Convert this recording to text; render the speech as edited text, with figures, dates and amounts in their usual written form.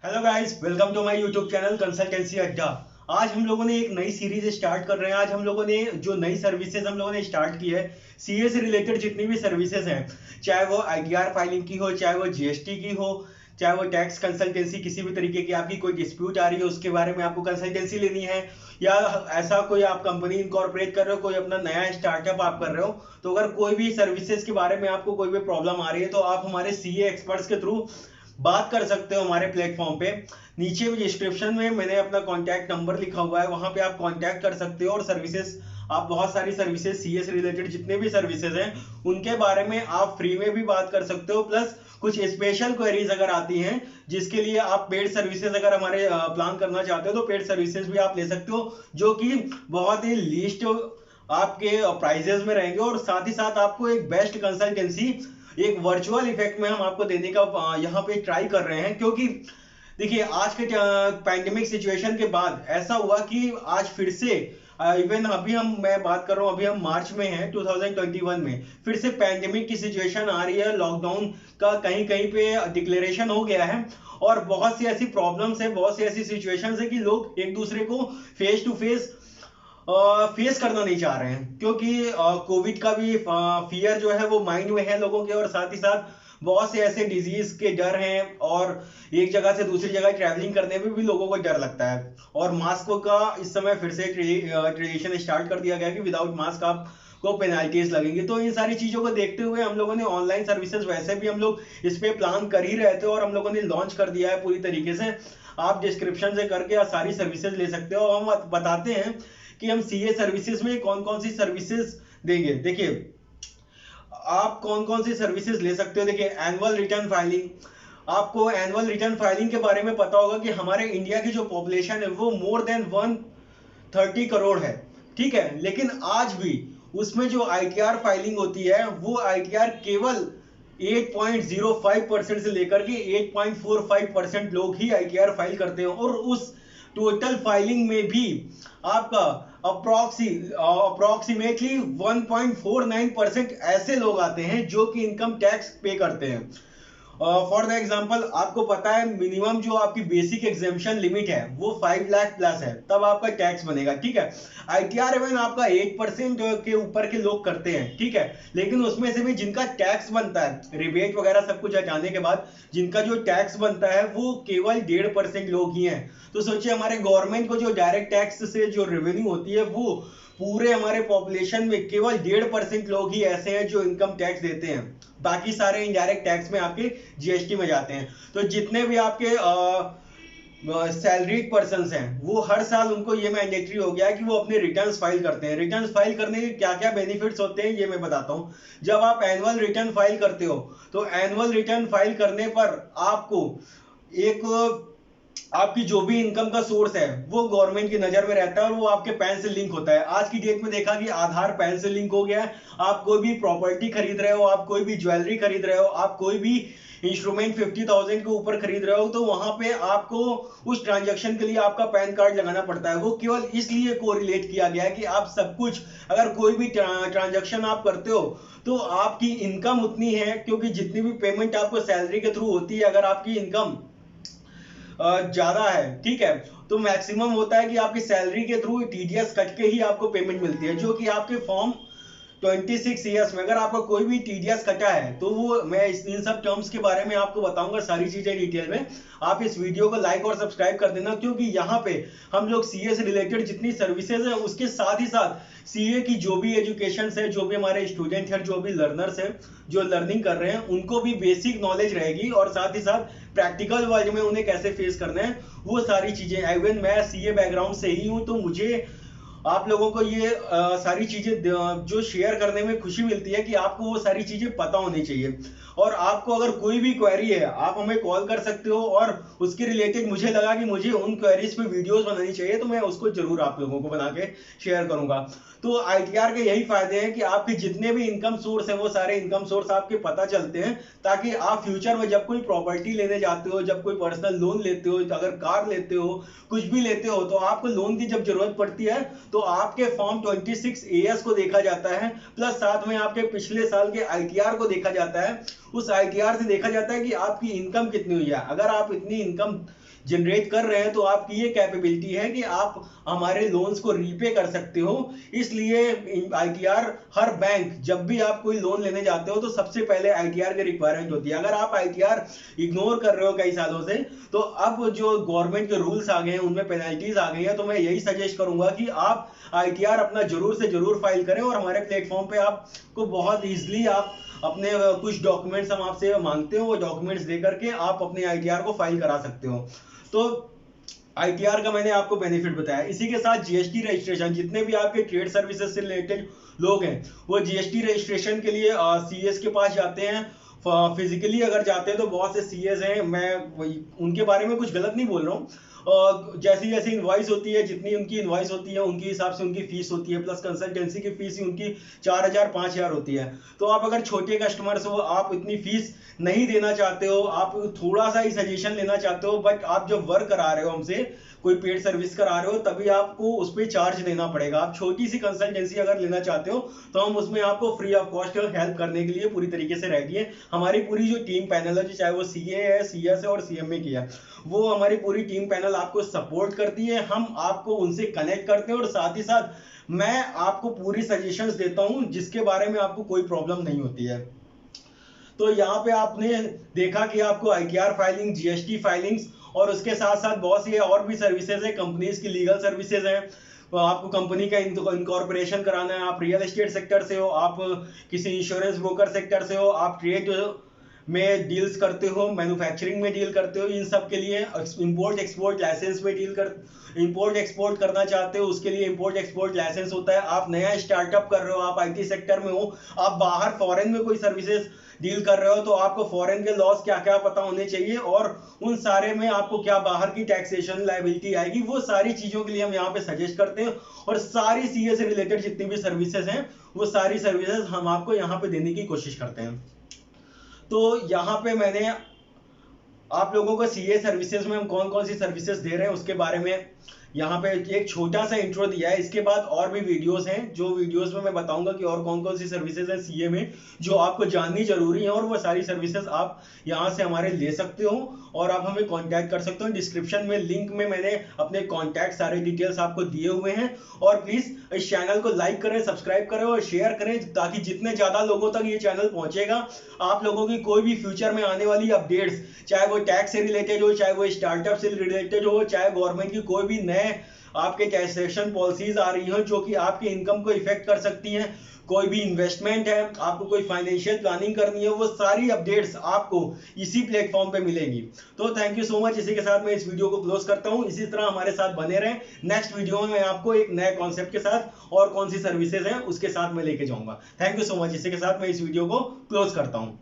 Hello guys, welcome to my YouTube channel consultancy Adda. आज हम लोगों ने एक नई सीरीज स्टार्ट कर रहे हैं। आज हम लोगों ने जो नई सर्विसेज हम लोगों ने स्टार्ट की है, सीए से रिलेटेड जितनी भी सर्विसेज हैं, चाहे वो आईटीआर फाइलिंग की हो, चाहे वो जीएसटी की हो, चाहे वो टैक्स कंसल्टेंसी, किसी भी तरीके की आपकी कोई डिस्प्यूट आ रही है उसके बारे में आपको कंसल्टेंसी लेनी है, या ऐसा कोई आप कंपनी इनकॉर्पोरेट कर रहे हो, कोई अपना नया स्टार्टअप आप कर रहे हो, तो अगर कोई भी सर्विसेज के बारे में आपको कोई भी प्रॉब्लम आ रही है तो आप हमारे सीए एक्सपर्ट्स के थ्रू बात कर सकते हो हमारे प्लेटफॉर्म पे। नीचे डिस्क्रिप्शन में मैंने अपना कॉन्टैक्ट नंबर लिखा हुआ है, वहां पे आप कॉन्टैक्ट कर सकते हो और सर्विसेज, आप बहुत सारी सर्विसेज सीए से रिलेटेड जितने भी सर्विसेज हैं उनके बारे में आप फ्री में भी बात कर सकते हो। प्लस कुछ स्पेशल क्वेरीज अगर आती हैं जिसके लिए आप पेड सर्विसेज अगर हमारे प्लान करना चाहते हो तो पेड सर्विसेज भी आप ले सकते हो, जो कि बहुत ही लीस्ट आपके प्राइजेस में रहेंगे और साथ ही साथ आपको एक बेस्ट कंसल्टेंसी एक वर्चुअल इफेक्ट में हम आपको देने का यहाँ पे ट्राई कर रहे हैं। क्योंकि देखिए, आज के पैंडेमिक सिचुएशन के बाद ऐसा हुआ कि आज फिर से इवन अभी मैं बात कर रहा हूँ, अभी हम मार्च में हैं 2021 में, फिर से पैंडेमिक की सिचुएशन आ रही है। लॉकडाउन का कहीं कहीं पे डिक्लेरेशन हो गया है और बहुत सी ऐसी प्रॉब्लम्स है, बहुत सी ऐसी सिचुएशंस है कि लोग एक दूसरे को फेस टू फेस करना नहीं चाह रहे हैं, क्योंकि कोविड का भी फियर जो है वो माइंड में है लोगों के, और साथ ही साथ बहुत से ऐसे डिजीज के डर हैं और एक जगह से दूसरी जगह ट्रैवलिंग करने में भी लोगों को डर लगता है। और मास्क का इस समय फिर से ट्रेडिशन स्टार्ट कर दिया गया कि विदाउट मास्क आप को पेनाल्टीज लगेंगी। तो इन सारी चीजों को देखते हुए हम लोगों ने ऑनलाइन सर्विसेज वैसे भी हम लोग इस पे प्लान कर ही रहे थे और हम लोगों ने लॉन्च कर दिया है पूरी तरीके से। आप डिस्क्रिप्शन से करके सारी सर्विसेज ले सकते हो। हम बताते हैं कि हम सीए सर्विसेज में कौन कौन सी सर्विसेज देंगे। देखिए, आप कौन कौन सी सर्विसेज ले सकते हो। देखिए, एनुअल रिटर्न फाइलिंग, आपको एनुअल रिटर्न फाइलिंग के बारे में पता होगा कि हमारे इंडिया की जो पॉपुलेशन है वो मोर देन 130 करोड़ है, ठीक है। लेकिन आज भी उसमें जो आईटीआर फाइलिंग होती है वो आईटीआर केवल 8.05% से लेकर के 8.45% लोग ही आईटीआर फाइल करते हैं, और उस टोटल फाइलिंग में भी आपका अप्रोक्सीमेटली 1.49% ऐसे लोग आते हैं जो कि इनकम टैक्स पे करते हैं। फॉर द एग्जाम्पल, आपको पता है मिनिमम जो आपकी बेसिक एग्जेम्पशन लिमिट है वो 5 लाख प्लस है, तब आपका टैक्स बनेगा, ठीक है। आईटीआर इवन आपका 8% के ऊपर के लोग करते हैं, ठीक है। लेकिन उसमें से भी जिनका टैक्स बनता है रिबेट वगैरह सब कुछ हटाने के बाद, जिनका जो टैक्स बनता है वो केवल 1.5% लोग ही हैं। तो सोचिए, हमारे गवर्नमेंट को जो डायरेक्ट टैक्स से जो रेवेन्यू होती है वो पूरे हमारे पॉपुलेशन में केवल 1.5% लोग ही ऐसे हैं जो इनकम टैक्स देते हैं। बाकी सारे इनडायरेक्ट टैक्स में आपके जीएसटी में जाते हैं। तो जितने भी आपके सैलरीड पर्संस हैं वो हर साल उनको ये मैंडेटरी हो गया है कि वो अपने रिटर्न्स फाइल करते हैं। रिटर्न्स फाइल करने के क्या क्या बेनिफिट्स होते हैं ये मैं बताता हूं। जब आप एनुअल रिटर्न फाइल करते हो तो एनुअल रिटर्न फाइल करने पर आपको एक आपकी जो भी इनकम का सोर्स है वो गवर्नमेंट की नजर में रहता है और वो आपके पैन से लिंक होता है। आज की डेट में देखा कि आधार पैन से लिंक हो गया है। आप कोई भी प्रॉपर्टी खरीद रहे हो, आप कोई भी ज्वेलरी खरीद रहे हो, आप कोई भी इंस्ट्रूमेंट 50,000 के ऊपर खरीद रहे हो, तो वहां पे आपको उस ट्रांजैक्शन के लिए आपका पैन कार्ड लगाना पड़ता है। वो केवल इसलिए कोरिलेट किया गया है कि आप सब कुछ, अगर कोई भी ट्रांजैक्शन आप करते हो तो आपकी इनकम उतनी है, क्योंकि जितनी भी पेमेंट आपको सैलरी के थ्रू होती है, अगर आपकी इनकम ज्यादा है, ठीक है, तो मैक्सिमम होता है कि आपकी सैलरी के थ्रू टीडीएस कट के ही आपको पेमेंट मिलती है, जो कि आपके फॉर्म 26 ईयर्स में अगर आपका कोई भी टीडीएस कटा है तो वो मैं इन सब टर्म्स के बारे में आपको बताऊंगा सारी चीजें डिटेल में। आप इस वीडियो को लाइक और सब्सक्राइब कर देना, क्योंकि यहाँ पे हम लोग सीए से रिलेटेड जितनी सर्विसेज है उसके साथ ही साथ सीए की जो भी एजुकेशन है, जो भी हमारे स्टूडेंट है, जो भी लर्नर्स है जो लर्निंग कर रहे हैं, उनको भी बेसिक नॉलेज रहेगी, और साथ ही साथ प्रैक्टिकल वर्ल्ड में उन्हें कैसे फेस करना है वो सारी चीजें। इवन मैं सीए बैकग्राउंड से ही हूं, तो मुझे आप लोगों को ये सारी चीजें जो शेयर करने में खुशी मिलती है कि आपको वो सारी चीजें पता होनी चाहिए। और आपको अगर कोई भी क्वेरी है आप हमें कॉल कर सकते हो, और उसके रिलेटेड मुझे लगा कि मुझे उन क्वेरीज पे वीडियोस बनानी चाहिए तो मैं उसको जरूर आप लोगों को बना के शेयर करूंगा। तो आईटीआर के यही फायदे हैं कि आपके जितने भी इनकम सोर्स है वो सारे इनकम सोर्स आपके पता चलते हैं, ताकि आप फ्यूचर में जब कोई प्रॉपर्टी लेने जाते हो, जब कोई पर्सनल लोन लेते हो, अगर कार लेते हो, कुछ भी लेते हो, तो आपको लोन की जब जरूरत पड़ती है तो आपके फॉर्म 26 एएस को देखा जाता है, प्लस साथ में आपके पिछले साल के आईटीआर को देखा जाता है। उस आईटीआर से देखा जाता है कि आपकी इनकम कितनी हुई है। अगर आप इतनी इनकम जनरेट कर रहे हैं तो आपकी ये कैपेबिलिटी है कि आप हमारे लोन्स को रीपे कर सकते हो। इसलिए आईटीआर, हर बैंक जब भी आप कोई लोन लेने जाते हो तो सबसे पहले आईटीआर की रिक्वायरमेंट होती है। अगर आप आईटीआर इग्नोर कर रहे हो कई सालों से, तो अब जो गवर्नमेंट के रूल्स आ गए हैं उनमें पेनल्टीज आ गई हैं, तो मैं यही सजेस्ट करूंगा कि आप आईटीआर अपना जरूर से जरूर फाइल करें। और हमारे प्लेटफॉर्म पे आपको बहुत ईजिली आप अपने कुछ डॉक्यूमेंट्स हम आपसे मांगते हो, वो डॉक्यूमेंट्स दे करके आप अपने आईटीआर को फाइल करा सकते हो। तो आईटीआर का मैंने आपको बेनिफिट बताया। इसी के साथ जीएसटी रजिस्ट्रेशन, जितने भी आपके ट्रेड सर्विसेज से रिलेटेड लोग हैं वो जीएसटी रजिस्ट्रेशन के लिए सीएस के पास जाते हैं। फिजिकली अगर जाते हैं तो बहुत से सीएस हैं, मैं उनके बारे में कुछ गलत नहीं बोल रहा हूँ। जैसी जैसी इनवॉइस होती है, जितनी उनकी इनवॉइस होती है उनके हिसाब से उनकी फीस होती है, प्लस कंसल्टेंसी की फीस ही उनकी 4,000 5,000 होती है। तो आप अगर छोटे कस्टमर्स हो, आप इतनी फीस नहीं देना चाहते हो, आप थोड़ा सा ही सजेशन लेना चाहते हो, बट आप जब वर्क करा रहे हो हमसे, कोई पेड सर्विस करा रहे हो, तभी आपको उस पर चार्ज देना पड़ेगा। आप छोटी सी कंसल्टेंसी अगर लेना चाहते हो तो हम उसमें आपको फ्री ऑफ कॉस्ट हेल्प करने के लिए पूरी तरीके से रेडी है। हमारी पूरी जो टीम पैनल है, चाहे वो सीए है, सीएस है और सीएमए की है, वो हमारी पूरी टीम पैनल आपको सपोर्ट करती है। हम आपको उनसे कनेक्ट करते हैं और साथ ही साथ मैं आपको पूरी सजेशंस देता हूं जिसके बारे में आपको कोई प्रॉब्लम नहीं होती है। तो यहाँ पे आपने देखा कि आपको आईटीआर फाइलिंग, जीएसटी फाइलिंग्स और उसके साथ साथ बहुत सी और भी सर्विसेज है, कंपनीज की लीगल सर्विसेज हैं। तो आपको कंपनी का इनकॉर्पोरेशन कराना है, आप रियल एस्टेट सेक्टर से हो, आप किसी इंश्योरेंस ब्रोकर सेक्टर से हो, आप ट्रेड में डील्स करते हो, मैन्युफैक्चरिंग में डील करते हो, इन सब के लिए इंपोर्ट एक्सपोर्ट लाइसेंस में इंपोर्ट एक्सपोर्ट करना चाहते हो, उसके लिए इंपोर्ट एक्सपोर्ट लाइसेंस होता है। आप नया स्टार्टअप कर रहे हो, आप आईटी सेक्टर में हो, आप बाहर फॉरेन में कोई सर्विसेज डील कर रहे हो, तो आपको फॉरेन के लॉस क्या क्या पता होने चाहिए और उन सारे में आपको क्या बाहर की टैक्सेशन लायबिलिटी आएगी, वो सारी चीजों के लिए हम यहाँ पे सजेस्ट करते हैं। और सारी सीए से रिलेटेड जितनी भी सर्विसेज हैं वो सारी सर्विसेज हम आपको यहाँ पे देने की कोशिश करते हैं। तो यहाँ पे मैंने आप लोगों को सीए सर्विसेज में हम कौन कौन सी सर्विसेज दे रहे हैं उसके बारे में यहाँ पे एक छोटा सा इंट्रो दिया है। इसके बाद और भी वीडियोस हैं, जो वीडियोस में मैं बताऊंगा कि और कौन कौन सी सर्विसेज हैं सीए में जो आपको जाननी जरूरी है, और वो सारी सर्विसेज आप यहाँ से हमारे ले सकते हो और आप हमें कांटेक्ट कर सकते हो। डिस्क्रिप्शन में लिंक में मैंने अपने कांटेक्ट सारे डिटेल्स आपको दिए हुए हैं। और प्लीज इस चैनल को लाइक करें, सब्सक्राइब करें और शेयर करें, ताकि जितने ज्यादा लोगों तक ये चैनल पहुंचेगा, आप लोगों की कोई भी फ्यूचर में आने वाली अपडेट्स, चाहे वो टैक्स से रिलेटेड हो, चाहे वो स्टार्टअप से रिलेटेड हो, चाहे गवर्नमेंट की कोई भी नए आपके टैक्सेशन पॉलिसीज आ रही हो जो कि आपके इनकम को इफेक्ट कर सकती हैं, कोई भी इन्वेस्टमेंट है, आपको कोई फाइनेंशियल प्लानिंग करनी है, वो सारी अपडेट्स आपको इसी प्लेटफॉर्म पे मिलेंगी। तो थैंक यू सो मच। इसी के साथ मैं इस वीडियो को क्लोज करता हूं। इसी तरह हमारे साथ बने रहें। नेक्स्ट वीडियो में मैं आपको एक नए कॉन्सेप्ट के साथ और कौन सी सर्विसेज हैं उसके साथ मैं लेके जाऊंगा। Thank you so much. इसी के साथ मैं इस वीडियो को क्लोज करता हूं।